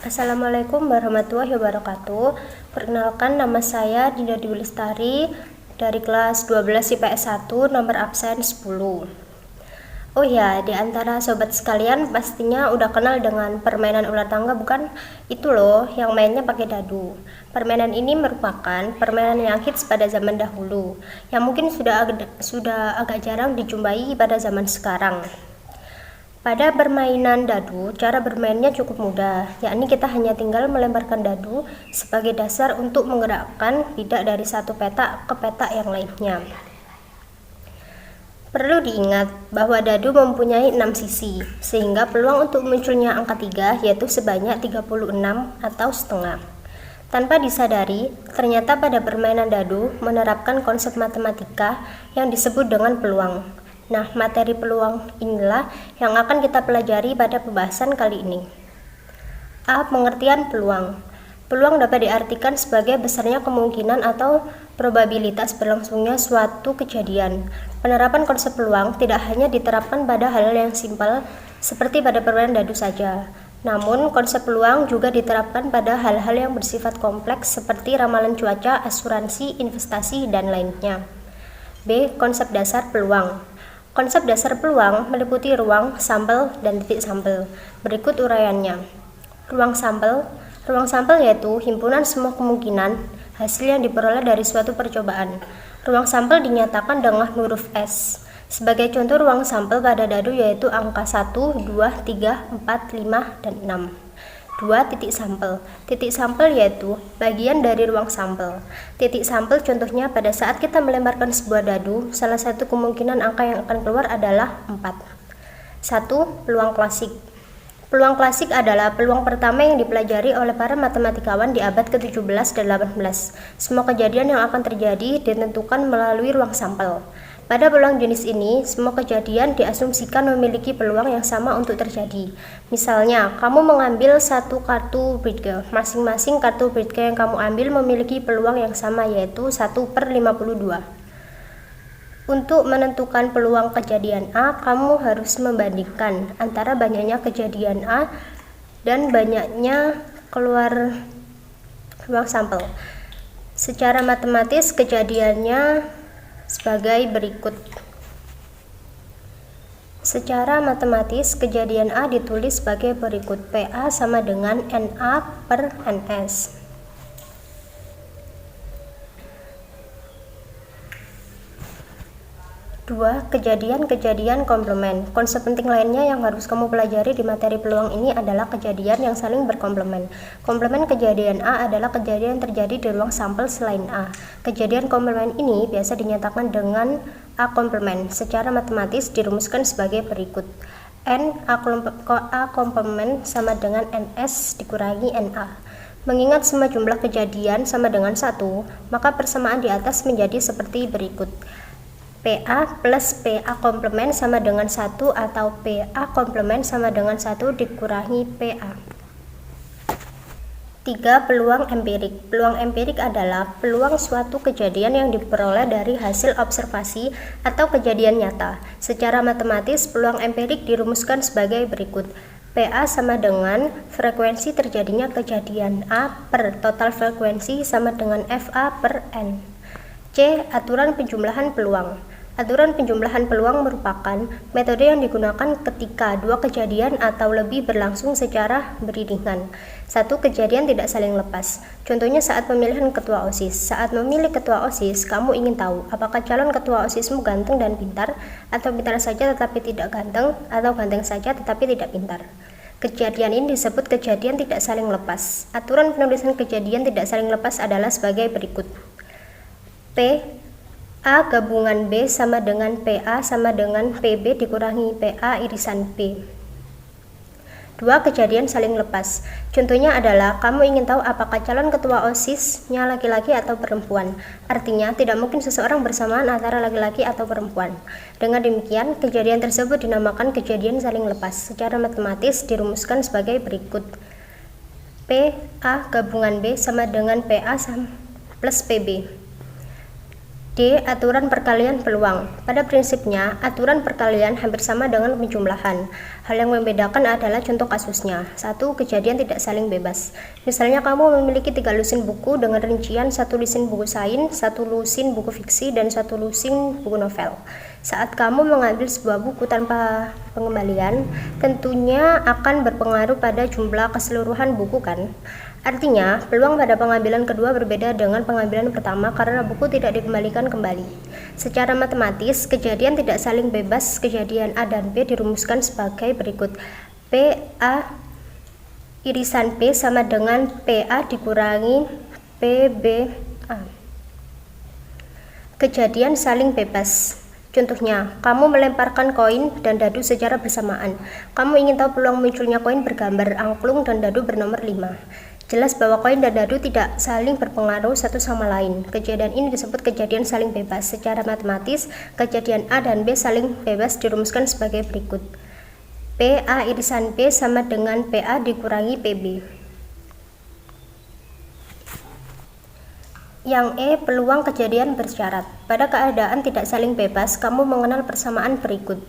Assalamualaikum warahmatullahi wabarakatuh. Perkenalkan, nama saya Dinda Dwi Lestari dari kelas 12 IPS 1 nomor absen 10. Oh ya, di antara sobat sekalian pastinya udah kenal dengan permainan ular tangga, bukan? Itu loh yang mainnya pakai dadu. Permainan ini merupakan permainan yang hits pada zaman dahulu, yang mungkin sudah agak jarang dijumpai pada zaman sekarang. Pada permainan dadu, cara bermainnya cukup mudah, yakni kita hanya tinggal melemparkan dadu sebagai dasar untuk menggerakkan bidak dari satu petak ke petak yang lainnya. Perlu diingat bahwa dadu mempunyai 6 sisi, sehingga peluang untuk munculnya angka 3 yaitu sebanyak 36 atau setengah. Tanpa disadari, ternyata pada permainan dadu menerapkan konsep matematika yang disebut dengan peluang. Nah, materi peluang inilah yang akan kita pelajari pada pembahasan kali ini. A. Pengertian peluang. Peluang dapat diartikan sebagai besarnya kemungkinan atau probabilitas berlangsungnya suatu kejadian. Penerapan konsep peluang tidak hanya diterapkan pada hal yang simpel seperti pada permainan dadu saja. Namun, konsep peluang juga diterapkan pada hal-hal yang bersifat kompleks seperti ramalan cuaca, asuransi, investasi, dan lainnya. B. Konsep dasar peluang. Konsep dasar peluang meliputi ruang, sampel, dan titik sampel. Berikut uraiannya. Ruang sampel yaitu himpunan semua kemungkinan hasil yang diperoleh dari suatu percobaan. Ruang sampel dinyatakan dengan huruf S. Sebagai contoh ruang sampel pada dadu yaitu angka 1, 2, 3, 4, 5, dan 6. 2. Titik sampel. Titik sampel yaitu bagian dari ruang sampel. Titik sampel contohnya pada saat kita melemparkan sebuah dadu, salah satu kemungkinan angka yang akan keluar adalah 4. 1. Peluang klasik. Peluang klasik adalah peluang pertama yang dipelajari oleh para matematikawan di abad ke-17 dan 18. Semua kejadian yang akan terjadi ditentukan melalui ruang sampel. Pada peluang jenis ini, semua kejadian diasumsikan memiliki peluang yang sama untuk terjadi. Misalnya, kamu mengambil satu kartu Bridge. Masing-masing kartu Bridge yang kamu ambil memiliki peluang yang sama, yaitu 1/52. Untuk menentukan peluang kejadian A, kamu harus membandingkan antara banyaknya kejadian A dan banyaknya keluar ruang sampel. Secara matematis, kejadiannya sebagai berikut. Secara matematis, kejadian A ditulis sebagai berikut. PA sama dengan NA per NS. Dua, kejadian-kejadian komplement. Konsep penting lainnya yang harus kamu pelajari di materi peluang ini adalah kejadian yang saling berkomplement. Komplement kejadian A adalah kejadian yang terjadi di ruang sampel selain A. Kejadian komplement ini biasa dinyatakan dengan A komplement. Secara matematis dirumuskan sebagai berikut. N A komplement sama dengan NS dikurangi NA. Mengingat semua jumlah kejadian sama dengan 1, maka persamaan di atas menjadi seperti berikut. PA plus PA komplement sama dengan 1 atau PA komplement sama dengan 1 dikurangi PA. 3. Peluang empirik. Peluang empirik adalah peluang suatu kejadian yang diperoleh dari hasil observasi atau kejadian nyata. Secara matematis, peluang empirik dirumuskan sebagai berikut. PA sama dengan frekuensi terjadinya kejadian A per total frekuensi sama dengan FA per N. C. Aturan penjumlahan peluang. Aturan penjumlahan peluang merupakan metode yang digunakan ketika dua kejadian atau lebih berlangsung secara beriringan. Satu kejadian tidak saling lepas. Contohnya saat pemilihan ketua OSIS. Saat memilih ketua OSIS, kamu ingin tahu apakah calon ketua OSISmu ganteng dan pintar, atau pintar saja tetapi tidak ganteng, atau ganteng saja tetapi tidak pintar. Kejadian ini disebut kejadian tidak saling lepas. Aturan penulisan kejadian tidak saling lepas adalah sebagai berikut. P A gabungan B sama dengan PA sama dengan PB dikurangi PA irisan B. Dua kejadian saling lepas. Contohnya adalah kamu ingin tahu apakah calon ketua OSIS-nya laki-laki atau perempuan. Artinya, tidak mungkin seseorang bersamaan antara laki-laki atau perempuan. Dengan demikian, kejadian tersebut dinamakan kejadian saling lepas. Secara matematis dirumuskan sebagai berikut. PA gabungan B sama dengan PA plus PB. D. Aturan perkalian peluang. Pada prinsipnya, aturan perkalian hampir sama dengan penjumlahan. Hal yang membedakan adalah contoh kasusnya. 1. Kejadian tidak saling bebas. Misalnya kamu memiliki 3 lusin buku dengan rincian 1 lusin buku sains, 1 lusin buku fiksi, dan 1 lusin buku novel. Saat kamu mengambil sebuah buku tanpa pengembalian, tentunya akan berpengaruh pada jumlah keseluruhan buku kan? Artinya, peluang pada pengambilan kedua berbeda dengan pengambilan pertama karena buku tidak dikembalikan kembali. Secara matematis, kejadian tidak saling bebas kejadian A dan B dirumuskan sebagai berikut. PA irisan P sama dengan PA dikurangi PBA. Kejadian saling bebas. Contohnya, kamu melemparkan koin dan dadu secara bersamaan. Kamu ingin tahu peluang munculnya koin bergambar angklung dan dadu bernomor 5. Jelas bahwa koin dan dadu tidak saling berpengaruh satu sama lain. Kejadian ini disebut kejadian saling bebas. Secara matematis, kejadian A dan B saling bebas dirumuskan sebagai berikut. PA irisan B sama dengan PA dikurangi PB. Yang E, peluang kejadian bersyarat. Pada keadaan tidak saling bebas, kamu mengenal persamaan berikut.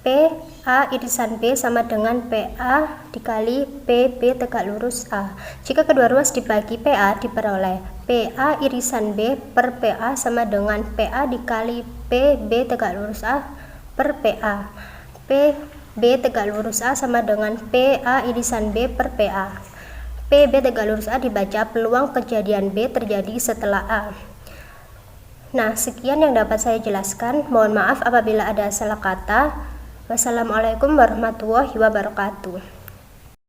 PA irisan B sama dengan PA dikali PB tegak lurus A. Jika kedua ruas dibagi PA, diperoleh PA irisan B per PA sama dengan PA dikali PB tegak lurus A per PA. PB tegak lurus A sama dengan PA irisan B per PA. PB tegak lurus A dibaca peluang kejadian B terjadi setelah A. Nah, sekian yang dapat saya jelaskan. Mohon maaf apabila ada salah kata. Wassalamualaikum warahmatullahi wabarakatuh.